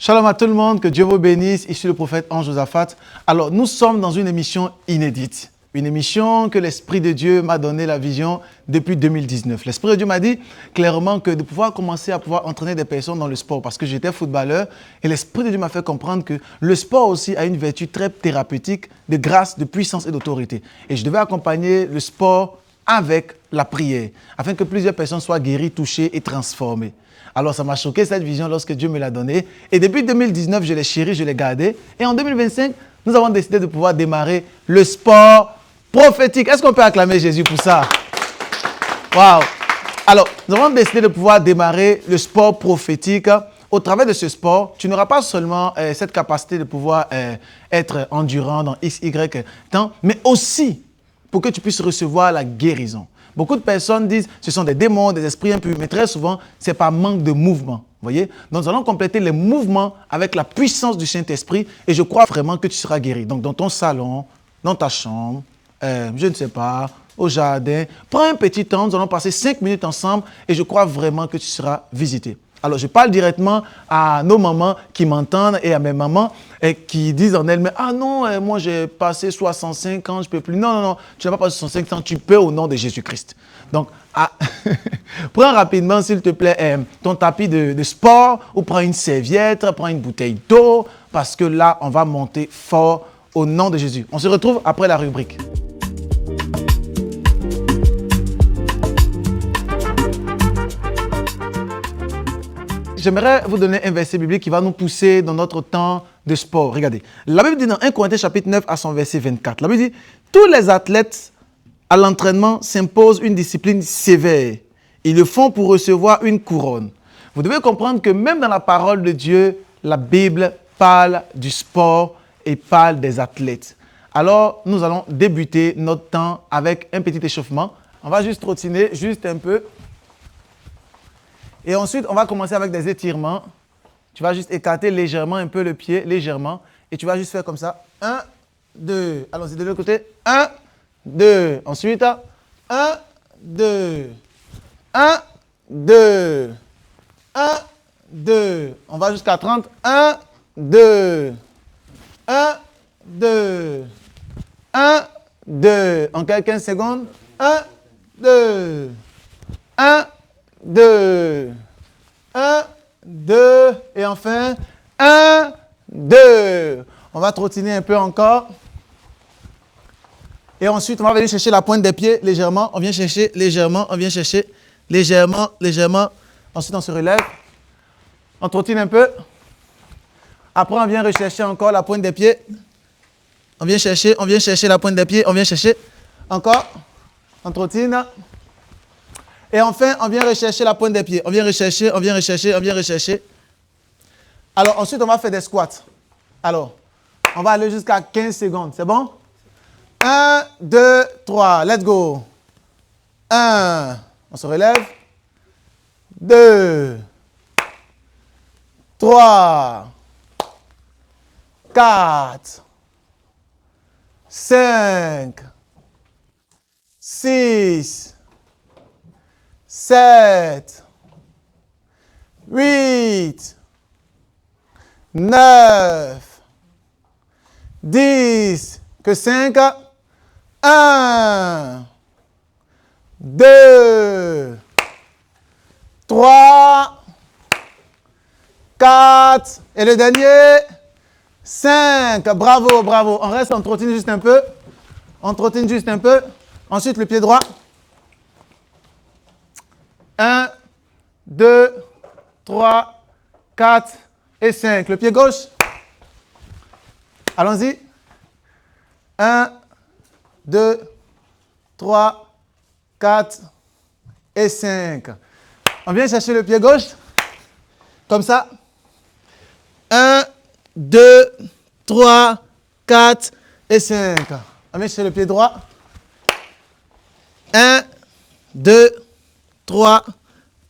Shalom à tout le monde, que Dieu vous bénisse. Ici le prophète Ange Josaphat. Alors, nous sommes dans une émission inédite. Une émission que l'Esprit de Dieu m'a donné la vision depuis 2019. L'Esprit de Dieu m'a dit clairement que de pouvoir commencer à pouvoir entraîner des personnes dans le sport parce que j'étais footballeur et l'Esprit de Dieu m'a fait comprendre que le sport aussi a une vertu très thérapeutique de grâce, de puissance et d'autorité. Et je devais accompagner le sport avec la prière afin que plusieurs personnes soient guéries, touchées et transformées. Alors, ça m'a choqué cette vision lorsque Dieu me l'a donnée. Et depuis 2019, je l'ai chérie, je l'ai gardée. Et en 2025, nous avons décidé de pouvoir démarrer le sport prophétique. Est-ce qu'on peut acclamer Jésus pour ça? Waouh! Alors, nous avons décidé de pouvoir démarrer le sport prophétique. Au travers de ce sport, tu n'auras pas seulement cette capacité de pouvoir être endurant dans X, Y temps, mais aussi pour que tu puisses recevoir la guérison. Beaucoup de personnes disent que ce sont des démons, des esprits impurs, mais très souvent, c'est par manque de mouvement. Voyez? Donc, nous allons compléter les mouvements avec la puissance du Saint-Esprit et je crois vraiment que tu seras guéri. Donc, dans ton salon, dans ta chambre, je ne sais pas, au jardin, prends un petit temps, nous allons passer 5 minutes ensemble et je crois vraiment que tu seras visité. Alors, je parle directement à nos mamans qui m'entendent et à mes mamans qui disent en elles-mêmes « Ah non, moi j'ai passé 65 ans, je ne peux plus. » Non, tu n'as pas passé 65 ans, tu peux au nom de Jésus-Christ. Donc, prends rapidement, s'il te plaît, ton tapis de sport ou prends une serviette, prends une bouteille d'eau parce que là, on va monter fort au nom de Jésus. On se retrouve après la rubrique. J'aimerais vous donner un verset biblique qui va nous pousser dans notre temps de sport. Regardez, la Bible dit dans 1 Corinthiens chapitre 9 à son verset 24, la Bible dit « Tous les athlètes à l'entraînement s'imposent une discipline sévère. Ils le font pour recevoir une couronne. » Vous devez comprendre que même dans la parole de Dieu, la Bible parle du sport et parle des athlètes. Alors, nous allons débuter notre temps avec un petit échauffement. On va juste trottiner, juste un peu. Et ensuite, on va commencer avec des étirements. Tu vas juste écarter légèrement un peu le pied, légèrement. Et tu vas juste faire comme ça. 1, 2. Allons-y de l'autre côté. 1, 2. Ensuite, 1, 2. 1, 2. 1, 2. On va jusqu'à 30. 1, 2. 1, 2. 1, 2. Encore 15 secondes. 1, 2. 1, 2, 1, 2, et enfin, 1, 2. On va trottiner un peu encore. Et ensuite, on va venir chercher la pointe des pieds légèrement. On vient chercher légèrement, on vient chercher légèrement, légèrement. Ensuite, on se relève. On trottine un peu. Après, on vient rechercher encore la pointe des pieds. On vient chercher la pointe des pieds. On vient chercher encore. On trottine. Et enfin, on vient rechercher la pointe des pieds. On vient rechercher. Alors, ensuite, on va faire des squats. Alors, on va aller jusqu'à 15 secondes. C'est bon? 1, 2, 3. Let's go. 1. On se relève. 2. 3. 4. 5. 6. 7, 8, 9, 10, que 5, 1, 2, 3, 4, et le dernier, 5. Bravo, bravo. On reste, on trottine juste un peu. Ensuite, le pied droit. 1, 2, 3, 4 et 5. Le pied gauche. Allons-y. 1, 2, 3, 4 et 5. On vient chercher le pied gauche. Comme ça. 1, 2, 3, 4 et 5. On vient chercher le pied droit. 1, 2, 3,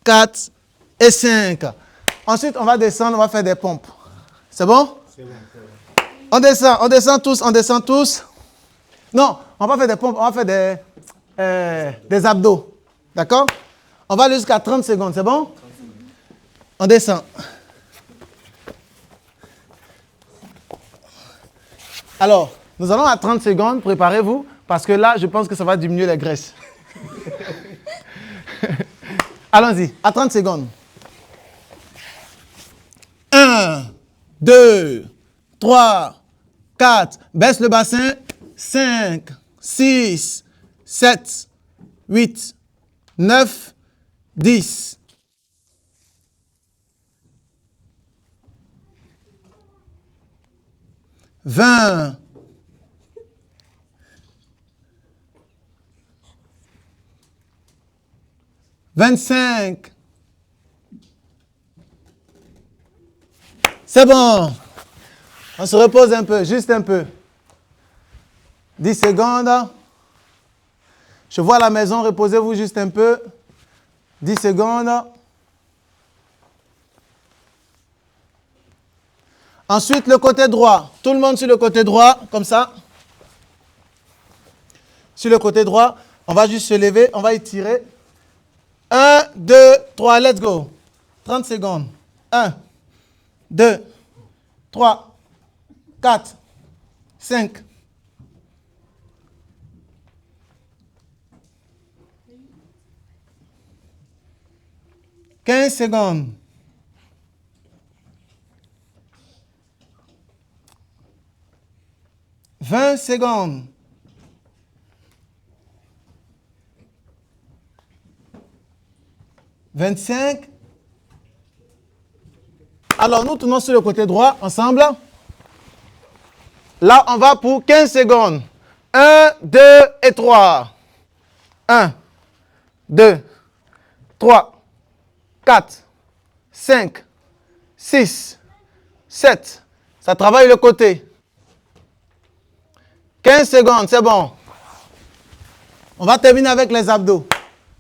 4 et 5. Ensuite, on va descendre, on va faire des pompes. C'est bon? C'est bon. On descend tous. Non, on va faire des pompes, on va faire des abdos. D'accord? On va aller jusqu'à 30 secondes, c'est bon? On descend. Alors, nous allons à 30 secondes, préparez-vous, parce que là, je pense que ça va diminuer la graisse. Allons-y, à 30 secondes. 1, 2, 3, 4, baisse le bassin, 5, 6, 7, 8, 9, 10. 20. 25. C'est bon. On se repose un peu, juste un peu. 10 secondes. Je vois la maison, reposez-vous juste un peu. 10 secondes. Ensuite, le côté droit. Tout le monde sur le côté droit, comme ça. Sur le côté droit, on va juste se lever, on va étirer. 1, 2, 3, let's go. 30 secondes. 1, 2, 3, 4, 5. 15 secondes. 20 secondes. 25. Alors, nous tournons sur le côté droit, ensemble. Là, on va pour 15 secondes. 1, 2 et 3. 1, 2, 3, 4, 5, 6, 7. Ça travaille le côté. 15 secondes, c'est bon. On va terminer avec les abdos.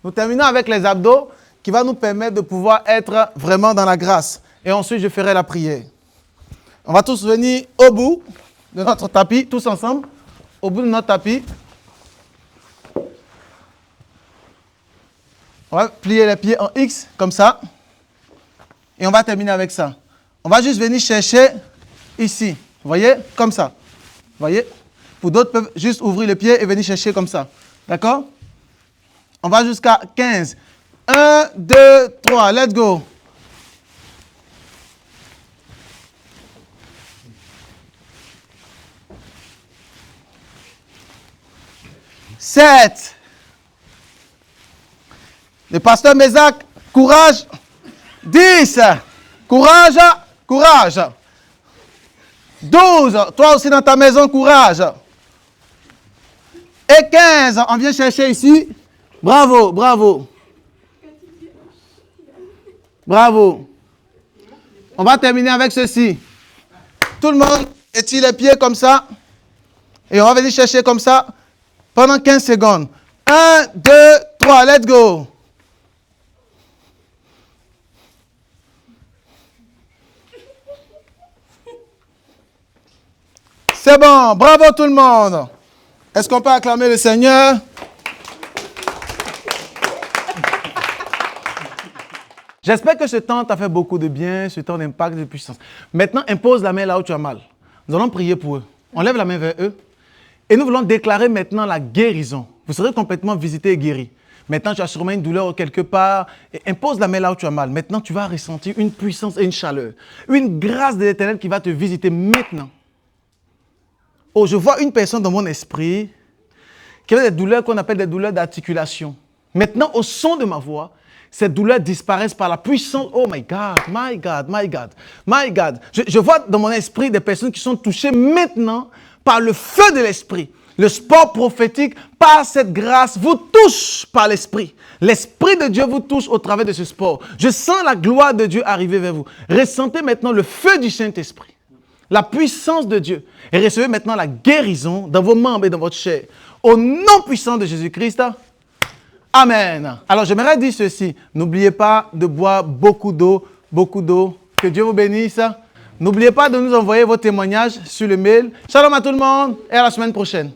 Nous terminons avec les abdos qui va nous permettre de pouvoir être vraiment dans la grâce. Et ensuite, je ferai la prière. On va tous venir au bout de notre tapis, tous ensemble, au bout de notre tapis. On va plier les pieds en X, comme ça. Et on va terminer avec ça. On va juste venir chercher ici. Vous voyez? Comme ça. Vous voyez? Pour d'autres, peuvent juste ouvrir les pieds et venir chercher comme ça. D'accord? On va jusqu'à 15. 1, 2, 3. Let's go. 7. Le pasteur Mézac, courage. 10. Courage, courage. 12. Toi aussi dans ta maison, courage. Et 15. On vient chercher ici. Bravo, bravo. Bravo. On va terminer avec ceci. Tout le monde étire les pieds comme ça. Et on va venir chercher comme ça pendant 15 secondes. 1, 2, 3, let's go. C'est bon, bravo tout le monde. Est-ce qu'on peut acclamer le Seigneur? J'espère que ce temps t'a fait beaucoup de bien, ce temps d'impact, de puissance. Maintenant, impose la main là où tu as mal. Nous allons prier pour eux. On lève la main vers eux. Et nous voulons déclarer maintenant la guérison. Vous serez complètement visité et guéri. Maintenant, tu as sûrement une douleur quelque part. Et impose la main là où tu as mal. Maintenant, tu vas ressentir une puissance et une chaleur. Une grâce de l'Éternel qui va te visiter maintenant. Oh, je vois une personne dans mon esprit qui a des douleurs qu'on appelle des douleurs d'articulation. Maintenant, au son de ma voix, ces douleurs disparaissent par la puissance. Oh my God, my God, my God, my God. Je vois dans mon esprit des personnes qui sont touchées maintenant par le feu de l'esprit. Le sport prophétique, par cette grâce, vous touche par l'esprit. L'esprit de Dieu vous touche au travers de ce sport. Je sens la gloire de Dieu arriver vers vous. Ressentez maintenant le feu du Saint-Esprit. La puissance de Dieu. Et recevez maintenant la guérison dans vos membres et dans votre chair. Au nom puissant de Jésus-Christ. Amen. Alors, j'aimerais dire ceci. N'oubliez pas de boire beaucoup d'eau, beaucoup d'eau. Que Dieu vous bénisse. N'oubliez pas de nous envoyer vos témoignages sur le mail. Shalom à tout le monde et à la semaine prochaine.